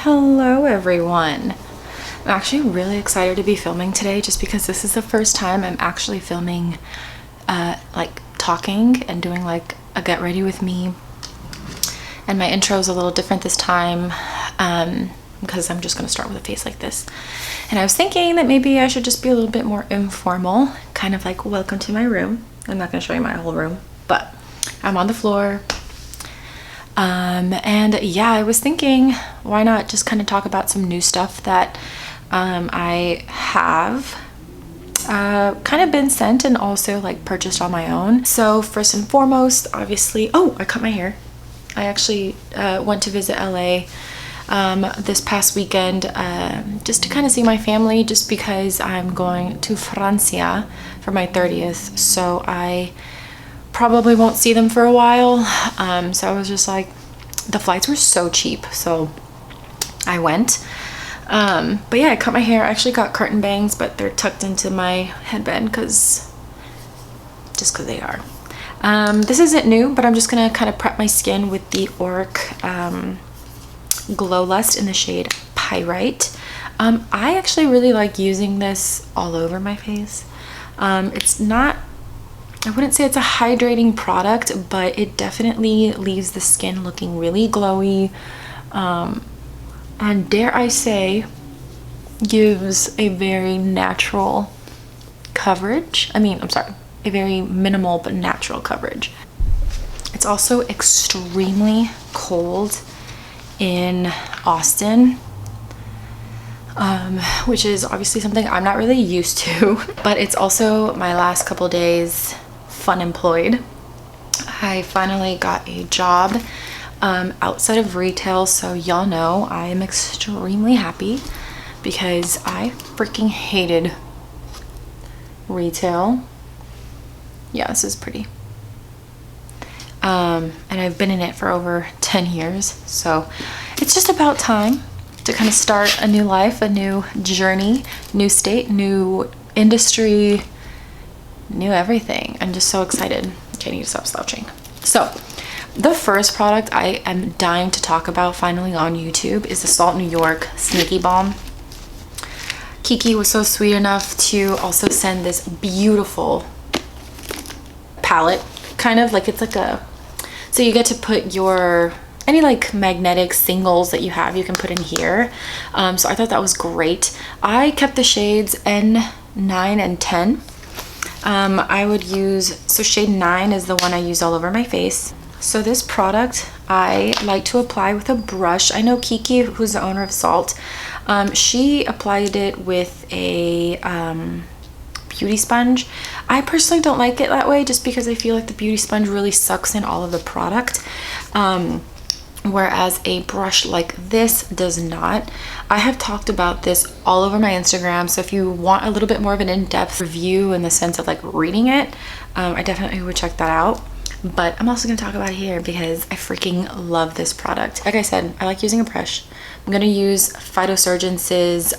Hello everyone. I'm actually really excited to be filming today just because this is the first time I'm actually filming like talking and doing like a get ready with me, and my intro is a little different this time because I'm just going to start with a face like this. And I was thinking that maybe I should just be a little bit more informal, kind of like welcome to my room. I'm not going to show you my whole room, but I'm on the floor. And yeah, I was thinking why not just kind of talk about some new stuff that I have kind of been sent and also like purchased on my own. So first and foremost, obviously, oh, I cut my hair. I actually went to visit LA this past weekend just to kind of see my family, just because I'm going to Francia for my 30th, so I probably won't see them for a while. So I was just like, the flights were so cheap, so I went. But yeah, I cut my hair. I actually got curtain bangs, but they're tucked into my headband just because they are. This isn't new, but I'm just gonna kind of prep my skin with the Auric Glow Lust in the shade Pyrite. I actually really like using this all over my face. It's not, I wouldn't say it's a hydrating product, but it definitely leaves the skin looking really glowy, and dare I say, gives a very natural coverage. I'm sorry, a very minimal but natural coverage. It's also extremely cold in Austin, which is obviously something I'm not really used to, but it's also my last couple days fun employed. I finally got a job outside of retail, so y'all know I am extremely happy because I freaking hated retail. Yeah, this is pretty. And I've been in it for over 10 years, so it's just about time to kind of start a new life, a new journey, new state, new industry, new everything. I'm just so excited. Okay, I need to stop slouching. So the first product I am dying to talk about finally on YouTube is the Salt NY Sneaky Balm. Kiki was so sweet enough to also send this beautiful palette, kind of like, it's like a, so you get to put your any like magnetic singles that you have, you can put in here. So I thought that was great. I kept the shades N9 and 10. I would use, so shade 9 is the one I use all over my face. So this product I like to apply with a brush. I know Kiki, who's the owner of Salt, she applied it with a beauty sponge. I personally don't like it that way just because I feel like the beauty sponge really sucks in all of the product, whereas a brush like this does not. I have talked about this all over my Instagram, so if you want a little bit more of an in-depth review in the sense of like reading it, I definitely would check that out. But I'm also going to talk about it here because I freaking love this product. Like I said, I like using a brush. I'm going to use Phytosurgence's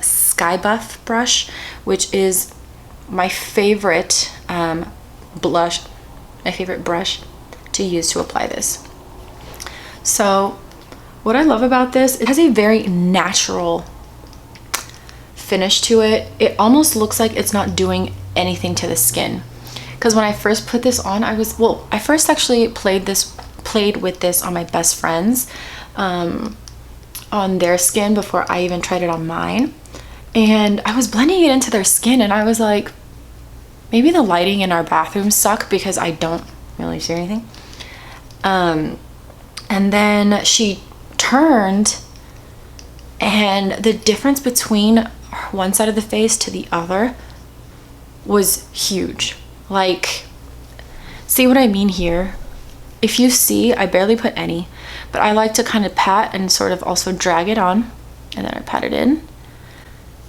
Sky Buff brush, which is my favorite brush to use to apply this. So what I love about this, it has a very natural finish to it. It almost looks like it's not doing anything to the skin. Because when I first put this on, I first actually played with this on my best friends, on their skin before I even tried it on mine. And I was blending it into their skin and I was like, maybe the lighting in our bathroom suck because I don't really see anything. And then she turned and the difference between one side of the face to the other was huge. Like, see what I mean here? If you see, I barely put any, but I like to kind of pat and sort of also drag it on, and then I pat it in.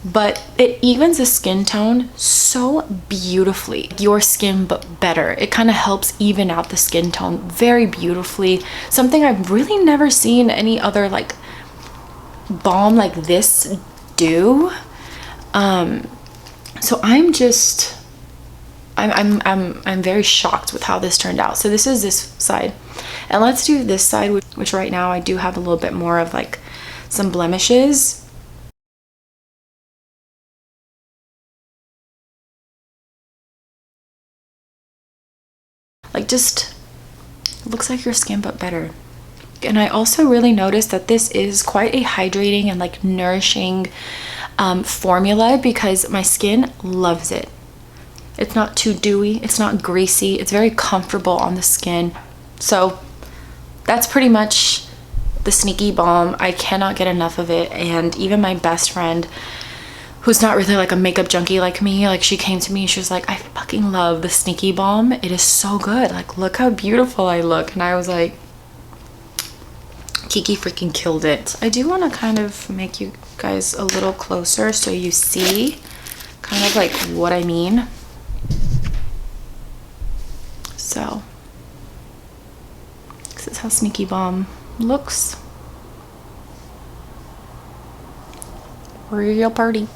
But it evens the skin tone so beautifully. Your skin, but better. It kind of helps even out the skin tone very beautifully. Something I've really never seen any other like balm like this do. So I'm very shocked with how this turned out. So this is this side, and let's do this side, which right now I do have a little bit more of like some blemishes. Like, just looks like your skin but better. And I also really noticed that this is quite a hydrating and like nourishing formula, because my skin loves it. It's not too dewy, it's not greasy, it's very comfortable on the skin. So that's pretty much the Sneaky Balm. I cannot get enough of it. And even my best friend, who's not really like a makeup junkie like me, like she came to me, she was like, I fucking love the Sneaky Balm. It is so good. Like, look how beautiful I look. And I was like, Kiki freaking killed it. I do want to kind of make you guys a little closer so you see kind of like what I mean. So this is how Sneaky Balm looks. Real pretty.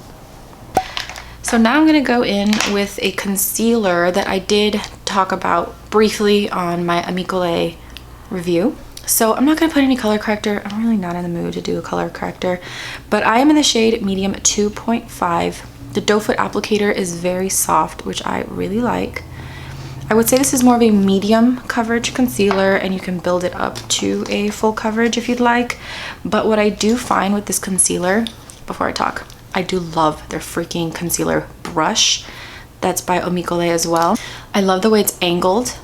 So now I'm going to go in with a concealer that I did talk about briefly on my Amicole review. So I'm not going to put any color corrector. I'm really not in the mood to do a color corrector, but I am in the shade medium 2.5. The doe foot applicator is very soft, which I really like. I would say this is more of a medium coverage concealer, and you can build it up to a full coverage if you'd like. But what I do find with this concealer, before I talk, I do love their freaking concealer brush. That's by Amicole as well. I love the way it's angled,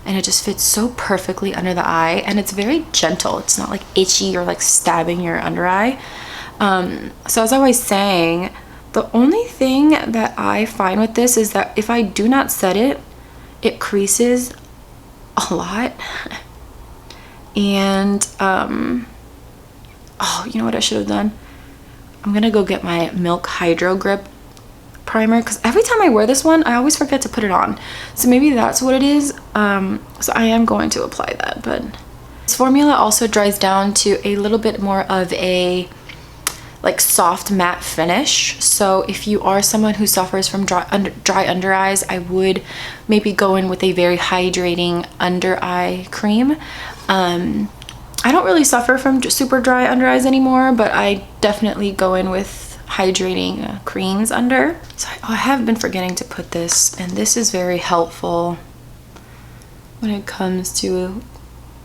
and it just fits so perfectly under the eye, and it's very gentle. It's not like itchy or like stabbing your under eye. So as I was saying, the only thing that I find with this is that if I do not set it, it creases a lot. And oh, you know what I should have done? I'm gonna go get my Milk Hydro Grip primer, because every time I wear this one I always forget to put it on, so maybe that's what it is. So I am going to apply that. But this formula also dries down to a little bit more of a like soft matte finish. So if you are someone who suffers from dry under eyes, I would maybe go in with a very hydrating under eye cream. I don't really suffer from super dry under eyes anymore, but I definitely go in with hydrating creams under. So I have been forgetting to put this, and this is very helpful when it comes to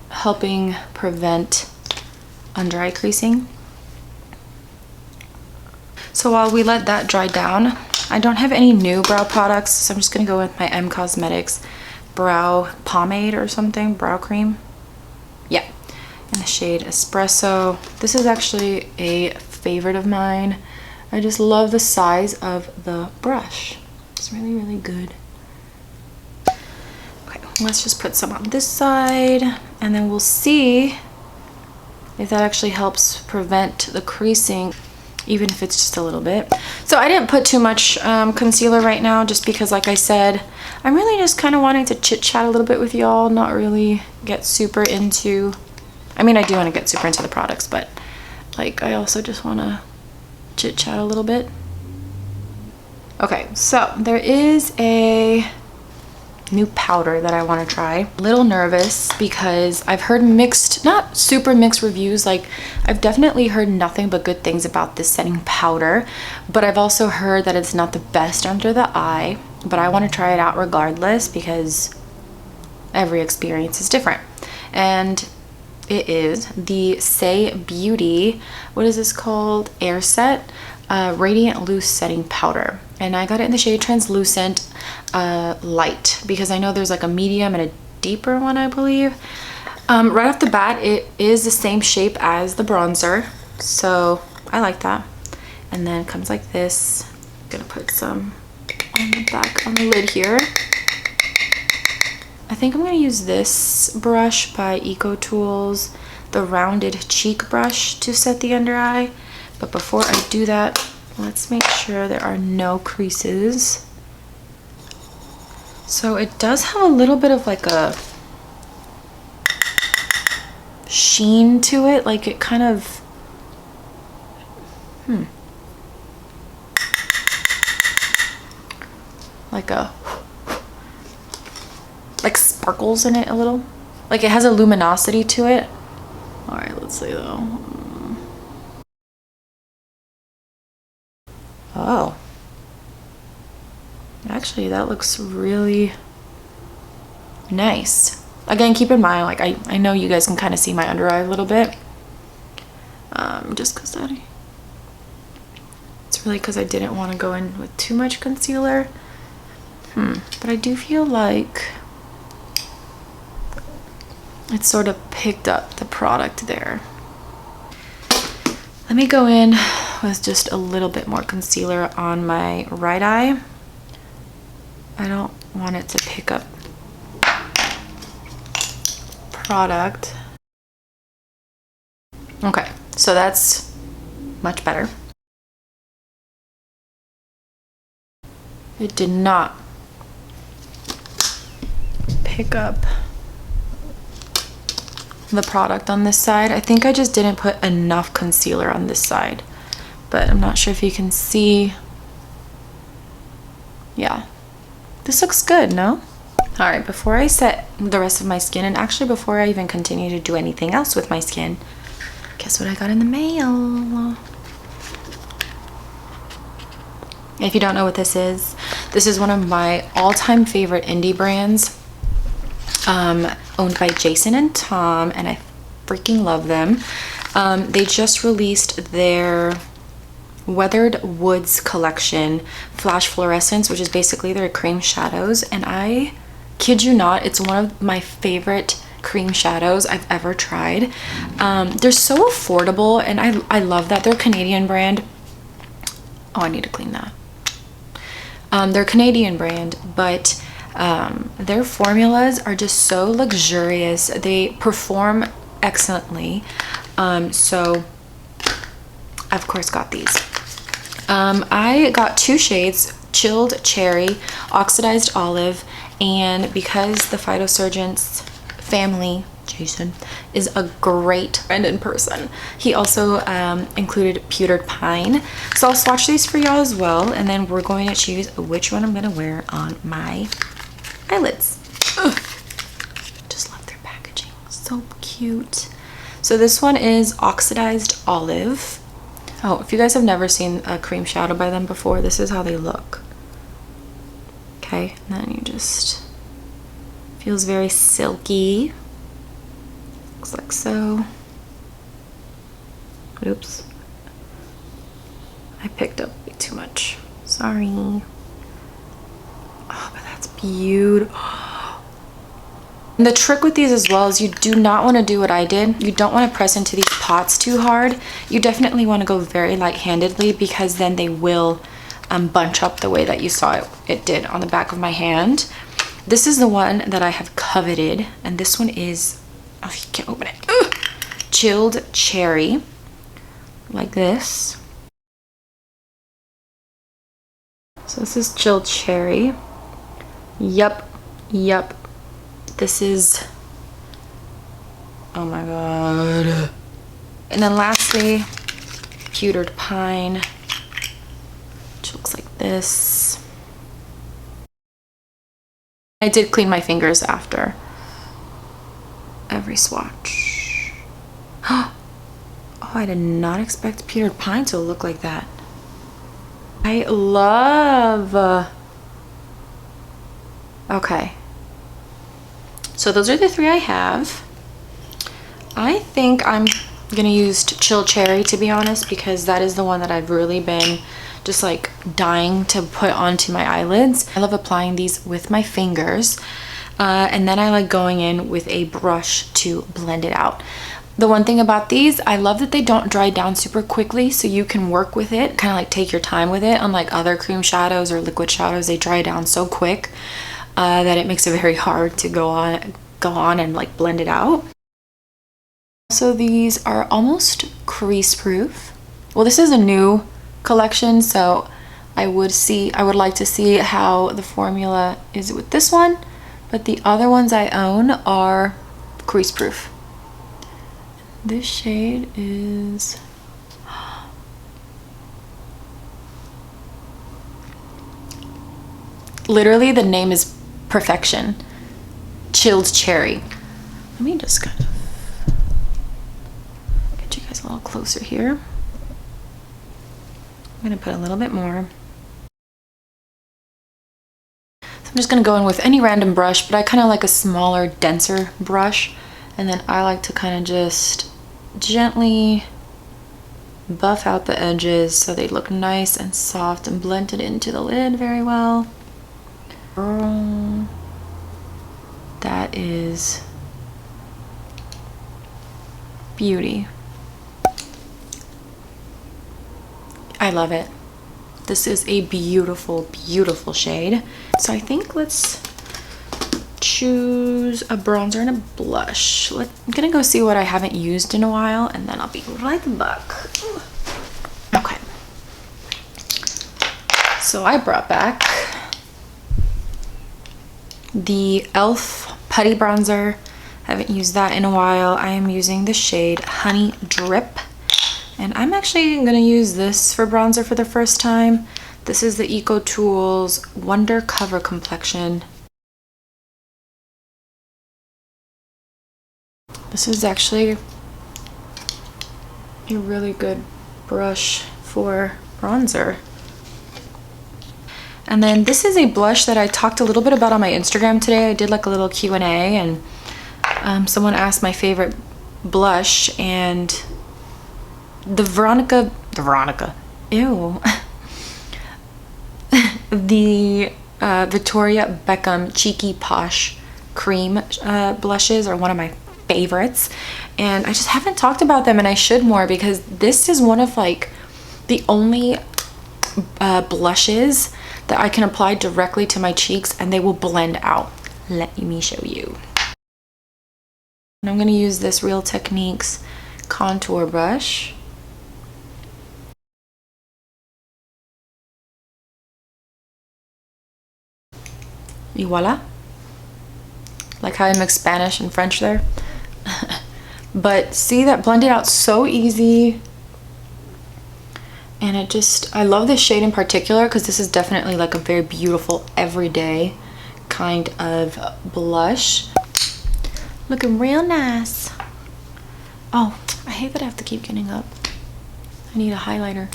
helping prevent under eye creasing. So while we let that dry down, I don't have any new brow products, so I'm just gonna go with my M Cosmetics brow pomade or something, brow cream. Yeah, in the shade Espresso. This is actually a favorite of mine. I just love the size of the brush. It's really, really good. Okay, let's just put some on this side, and then we'll see if that actually helps prevent the creasing, even if it's just a little bit. So I didn't put too much concealer right now, just because, like I said, I'm really just kind of wanting to chit chat a little bit with y'all, not really get super into, I mean, I do want to get super into the products, but like I also just want to chit chat a little bit. Okay, so there is a new powder that I want to try. A little nervous because I've heard mixed, not super mixed reviews. Like, I've definitely heard nothing but good things about this setting powder, but I've also heard that it's not the best under the eye. But I want to try it out regardless, because every experience is different. And it is the Saie Beauty, what is this called? Air Set Radiant Loose Setting Powder. And I got it in the shade Translucent Light, because I know there's like a medium and a deeper one, I believe. Right off the bat, it is the same shape as the bronzer, so I like that. And then it comes like this. I'm gonna put some on the back, on the lid here. I think I'm going to use this brush by Eco Tools, the rounded cheek brush, to set the under eye. But before I do that, let's make sure there are no creases. So it does have a little bit of like a sheen to it, like it kind of, like a, like sparkles in it a little, like it has a luminosity to it. All right, let's see though. actually, that looks really nice. Again, keep in mind, like I know you guys can kind of see my under eye a little bit. Just because it's really because I didn't want to go in with too much concealer. But I do feel like it sort of picked up the product there. Let me go in with just a little bit more concealer on my right eye. I don't want it to pick up product. Okay, so that's much better. It did not pick up the product on this side. I think I just didn't put enough concealer on this side, but I'm not sure if you can see. Yeah, this looks good, no? All right, before I set the rest of my skin, and actually before I even continue to do anything else with my skin, guess what I got in the mail? If you don't know what this is one of my all-time favorite indie brands, owned by Jason and Tom, and I freaking love them. They just released their Weathered Woods collection, Flash Fluorescence, which is basically their cream shadows, and I kid you not, it's one of my favorite cream shadows I've ever tried. They're so affordable, and I love that. They're a Canadian brand. Oh, I need to clean that. They're a Canadian brand, but their formulas are just so luxurious. They perform excellently. So I of course got these. I got 2 shades, Chilled Cherry, Oxidized Olive, and because the Phytosurgence family, Jason, is a great friend in person, he also included Pewtered Pine. So I'll swatch these for y'all as well, and then we're going to choose which one I'm going to wear on my eyelids. Ugh. Just love their packaging, so cute. So this one is Oxidized Olive. Oh, if you guys have never seen a cream shadow by them before, this is how they look. Okay, and then you just, feels very silky. Looks like so. Oops. I picked up way too much. Sorry. Oh, but that's beautiful. And the trick with these as well is you do not want to do what I did. You don't want to press into these pots too hard. You definitely want to go very light-handedly, because then they will bunch up the way that you saw it did on the back of my hand. This is the one that I have coveted, and this one is, oh, you can't open it. Ugh. Chilled Cherry, like this. So this is Chilled Cherry. Yup. This is, oh my god. And then lastly, Pewtered Pine, which looks like this. I did clean my fingers after every swatch. Oh, I did not expect Pewtered Pine to look like that. I love. Okay. So those are the 3 I have. I think I'm gonna use Chilled Cherry, to be honest, because that is the one that I've really been just like dying to put onto my eyelids. I love applying these with my fingers, and then I like going in with a brush to blend it out. The one thing about these, I love that they don't dry down super quickly, so you can work with it, kind of like take your time with it. Unlike other cream shadows or liquid shadows, they dry down so quick that it makes it very hard to go on and like blend it out. So these are almost crease proof. Well, this is a new collection, so I would like to see how the formula is with this one, but the other ones I own are crease proof. This shade is literally, the name is perfection. Chilled Cherry. Let me just kind of get you guys a little closer here. I'm gonna put a little bit more. I'm just gonna go in with any random brush, but I kind of like a smaller, denser brush. And then I like to kind of just gently buff out the edges so they look nice and soft and blended into the lid very well. That is beauty. I love it. This is a beautiful, beautiful shade. So I think let's choose a bronzer and a blush. I'm gonna go see what I haven't used in a while, and then I'll be right back. Okay. So I brought back the e.l.f. Putty Bronzer. Haven't used that in a while. I am using the shade Honey Drip. And I'm actually going to use this for bronzer for the first time. This is the Eco Tools Wonder Cover Complexion. This is actually a really good brush for bronzer. And then this is a blush that I talked a little bit about on my Instagram today. I did like a little Q&A, and someone asked my favorite blush, and the Victoria Beckham Cheeky Posh Cream blushes are one of my favorites, and I just haven't talked about them, and I should more, because this is one of like the only blushes that I can apply directly to my cheeks and they will blend out. Let me show you. And I'm going to use this Real Techniques contour brush. Y voila. Like how I mix Spanish and French there. But see, that blended out so easy. And it just, I love this shade in particular because this is definitely like a very beautiful everyday kind of blush. Looking real nice. Oh, I hate that I have to keep getting up. I need a highlighter.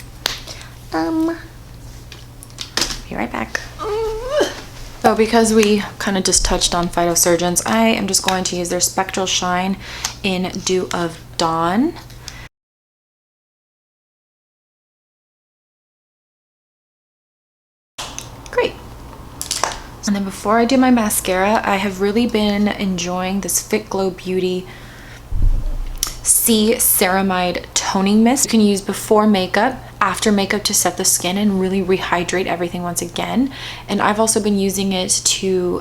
Be right back. So because we kind of just touched on Phytosurgence, I am just going to use their Spectral Shine in Dew of Dawn. Great. And then before I do my mascara, I have really been enjoying this Fit Glow Beauty C Ceramide Toning Mist. You can use before makeup, after makeup to set the skin and really rehydrate everything once again. And I've also been using it to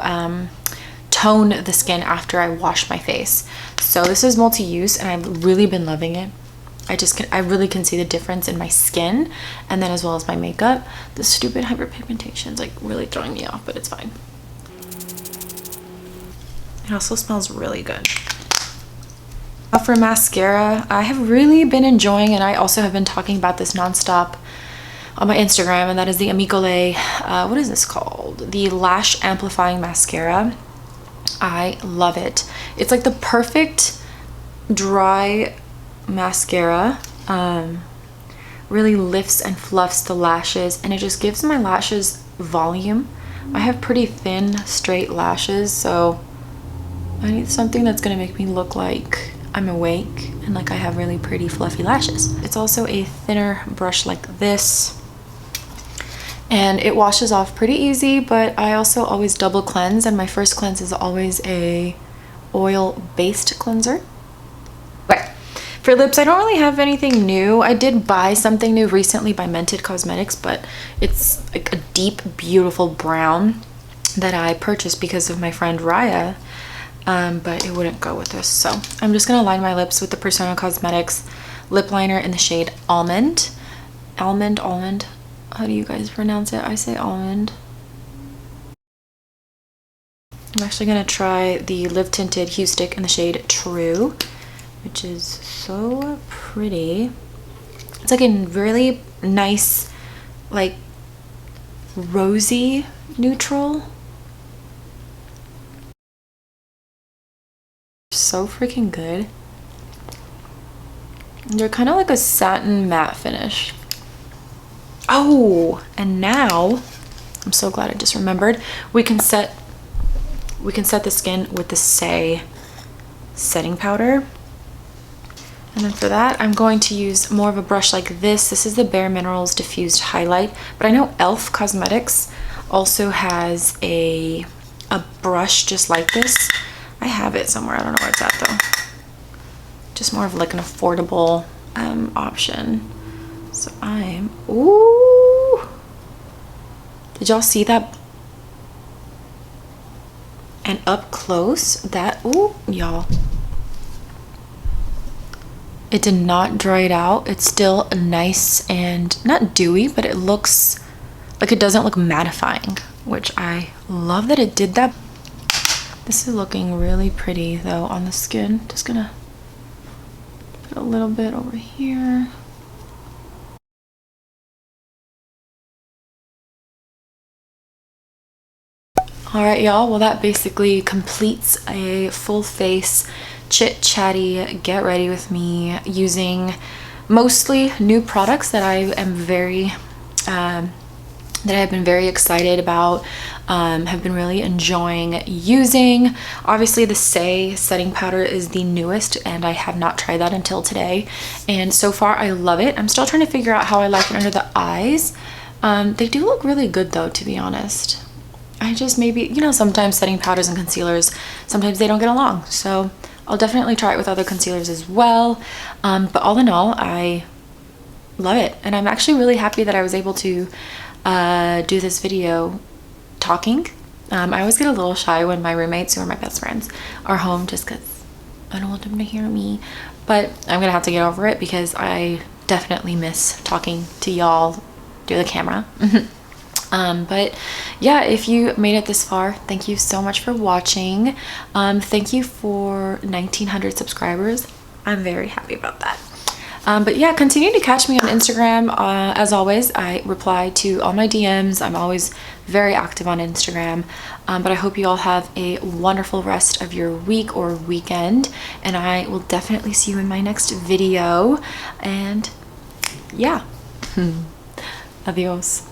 tone the skin after I wash my face. So this is multi-use and I've really been loving it. I really can see the difference in my skin, and then as well as my makeup. The stupid hyperpigmentation is like really throwing me off, but it's fine. It also smells really good. For mascara, I have really been enjoying, and I also have been talking about this nonstop on my Instagram, and that is the Amicole, what is this called? The Lash Amplifying Mascara. I love it. It's like the perfect dry mascara. Really lifts and fluffs the lashes, and it just gives my lashes volume. I have pretty thin, straight lashes, so I need something that's gonna make me look like I'm awake and like I have really pretty fluffy lashes. It's also a thinner brush like this, and it washes off pretty easy, but I also always double cleanse, and my first cleanse is always a oil-based cleanser. Right. For lips, I don't really have anything new. I did buy something new recently by Mented Cosmetics, but it's like a deep, beautiful brown that I purchased because of my friend Raya. But it wouldn't go with this, so I'm just gonna line my lips with the Persona Cosmetics lip liner in the shade Almond. Almond. How do you guys pronounce it? I say almond. I'm actually gonna try the Live Tinted Hue Stick in the shade True, which is so pretty. It's like a really nice, like rosy neutral. So freaking good. They're kind of like a satin matte finish. Oh, and now I'm so glad I just remembered. We can set the skin with the Saie setting powder. And then for that, I'm going to use more of a brush like this. This is the Bare Minerals Diffused Highlight, but I know e.l.f. Cosmetics also has a brush just like this. I have it somewhere. I don't know where it's at though. Just more of like an affordable option. So ooh. Did y'all see that? And up close, ooh, y'all. It did not dry it out. It's still nice and not dewy, but it looks like it doesn't look mattifying, which I love that it did that. This is looking really pretty though on the skin. Just gonna put a little bit over here. All right, y'all. Well, that basically completes a full face chit chatty get ready with me using mostly new products that I am very that I've been very excited about, have been really enjoying using. Obviously the Saie setting powder is the newest and I have not tried that until today, and so far I love it. I'm still trying to figure out how I like it under the eyes. They do look really good though, to be honest. I just maybe, you know, sometimes setting powders and concealers, sometimes they don't get along, so I'll definitely try it with other concealers as well. But all in all, I love it, and I'm actually really happy that I was able to do this video talking. I always get a little shy when my roommates, who are my best friends, are home, just because I don't want them to hear me, but I'm gonna have to get over it because I definitely miss talking to y'all through the camera. But yeah, if you made it this far, thank you so much for watching. Thank you for 1,900 subscribers. I'm very happy about that. But yeah, continue to catch me on Instagram. As always, I reply to all my DMs. I'm always very active on Instagram. But I hope you all have a wonderful rest of your week or weekend, and I will definitely see you in my next video. And yeah, adios.